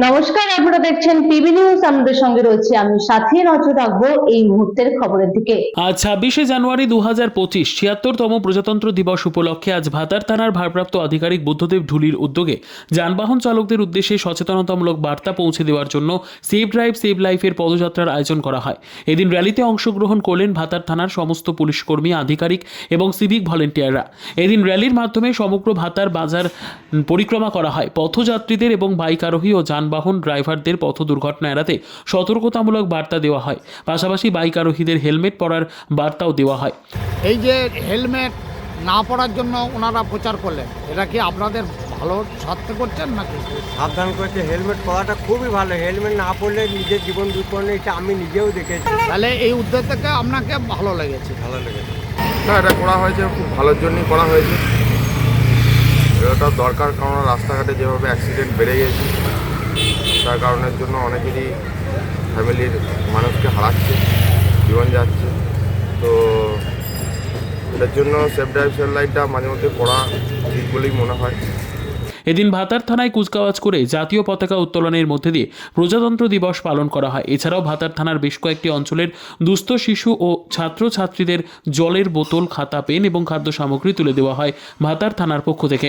নমস্কার, আপনারা দেখছেন টিভি নিউজ। আমাদের সঙ্গে রয়েছে আমি সাথী। নজর রাখবো এই মুহূর্তের খবরের দিকে। আজ 26শে জানুয়ারি 2025 76তম প্রজাতন্ত্র দিবস উপলক্ষে আজ ভাতার থানার ভারপ্রাপ্ত আধিকারিক বুদ্ধদেব ঢুলির উদ্যোগে যানবাহন চালকদের উদ্দেশ্যে সচেতনতামূলক বার্তা পৌঁছে দেওয়ার জন্য সেভ ড্রাইভ সেভ লাইফের পদযাত্রার আয়োজন করা হয়। এদিন র্যালিতে অংশগ্রহণ করলেন ভাতার থানার সমস্ত পুলিশ কর্মী, আধিকারিক এবং সিভিক ভলেন্টিয়াররা। এদিন র্যালির মাধ্যমে সমগ্র ভাতার বাজার পরিক্রমা করা হয়। পথযাত্রীদের এবং বাইক আরোহী ও যানবাহন ড্রাইভারদের পথ দুর্ঘটনা এড়াতে সতর্কতামূলক বার্তা দেওয়া হয়। পাশাপাশি বাইক আরোহীদের হেলমেট পরার বার্তাও দেওয়া হয়। এই যে হেলমেট না পরার জন্য ওনারা প্রচার করলেন, এটা কি আপনাদের ভালো স্বার্থে করছেন নাকি? সাবধান করছে। হেলমেট পরাটা খুবই ভালো। হেলমেট না পরলে নিজের জীবন বিপন্ন, এটা আমি নিজেও দেখেছি। তাহলে এই উদ্যোগ থেকে আপনাকে ভালো লেগেছে? ভালো লেগেছে। না, এটা করা হয়েছে খুব ভালোর জন্যই করা হয়েছে। এটা দরকার, কারণ রাস্তাঘাটে যেভাবে অ্যাক্সিডেন্ট বেড়ে গেছে, তার কারণের জন্য অনেকেরই ফ্যামিলির মানুষকে হারাচ্ছে, জীবন যাচ্ছে। তো এটার জন্য সেফ ড্রাইভ সেভ লাইটটা মাঝে মধ্যে করা ঠিক বলেই মনে হয়। এদিন ভাতার থানায় কুচকাওয়াজ করে জাতীয় পতাকা উত্তোলনের মধ্যে দিয়ে প্রজাতন্ত্র দিবস পালন করা হয়। এছাড়াও ভাতার থানার বেশ কয়েকটি অঞ্চলের দুস্থ শিশু ও ছাত্রছাত্রীদের জলের বোতল, খাতা, পেন এবং খাদ্য সামগ্রী তুলে দেওয়া হয় ভাতার থানার পক্ষ থেকে।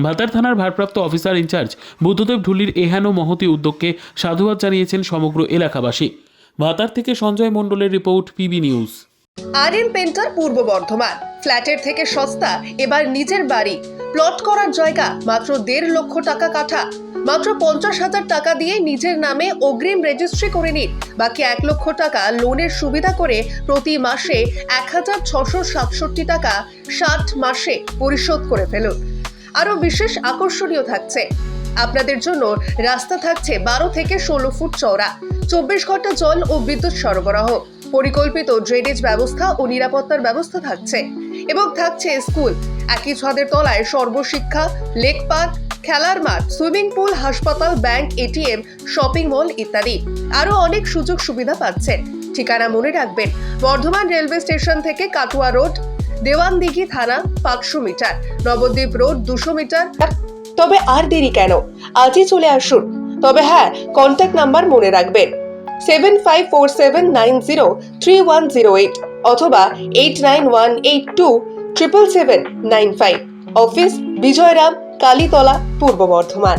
ভাতার থানার ভারপ্রাপ্ত অফিসার ইনচার্জ বুদ্ধদেব ঢুলির এহেন মহতি উদ্যোগকে সাধুবাদ জানিয়েছেন সমগ্র এলাকাবাসী। ভাতার থেকে সঞ্জয় মণ্ডলের report, PB news. RM painter পূর্ব বর্ধমান। ফ্ল্যাটের থেকে সস্তা এবার নিজের বাড়ি। প্লট করার জায়গা মাত্র 1.5 লক্ষ টাকা কাঠা। মাত্র 50,000 টাকা দিয়ে নিজের নামে অগ্রিম রেজিস্ট্রি করে নিন। বাকি 1 লক্ষ টাকা লোনের সুবিধা করে প্রতি মাসে 1,667 টাকা 60 মাসে পরিশোধ করে ফেলুন। আরো বিশেষ আকর্ষণীয় থাকছে, আপনাদের জন্য রাস্তা থাকছে 12 থেকে 16 ফুট চওড়া, 24 ঘন্টা জল ও বিদ্যুৎ সরবরাহ, পরিকল্পিত ড্রেনেজ ব্যবস্থা ও নিরাপত্তার ব্যবস্থা থাকছে এবং থাকছে স্কুল। একই ছাদের তলায় সর্বশিক্ষা, লেক পার্ক, খেলার মাঠ, সুইমিং পুল, হাসপাতাল, ব্যাংক, এটিএম, শপিং মল ইত্যাদি আরো অনেক সুযোগ সুবিধা পাচ্ছেন। ঠিকানা মনে রাখবেন, বর্ধমান রেলওয়ে স্টেশন থেকে কাটুয়া রোড, দেওয়ানদিঘি থানা 500 মিটার, নবদ্বীপ রোড 200 মিটার। তবে আর দেরি কেন, আজই চলে আসুন। তবে হ্যাঁ, কন্ট্যাক্ট নাম্বার মনে রাখবেন 7547903108 অথবা 8918277795। অফিস বিজয়রাম, কালীতলা, পূর্ব বর্ধমান।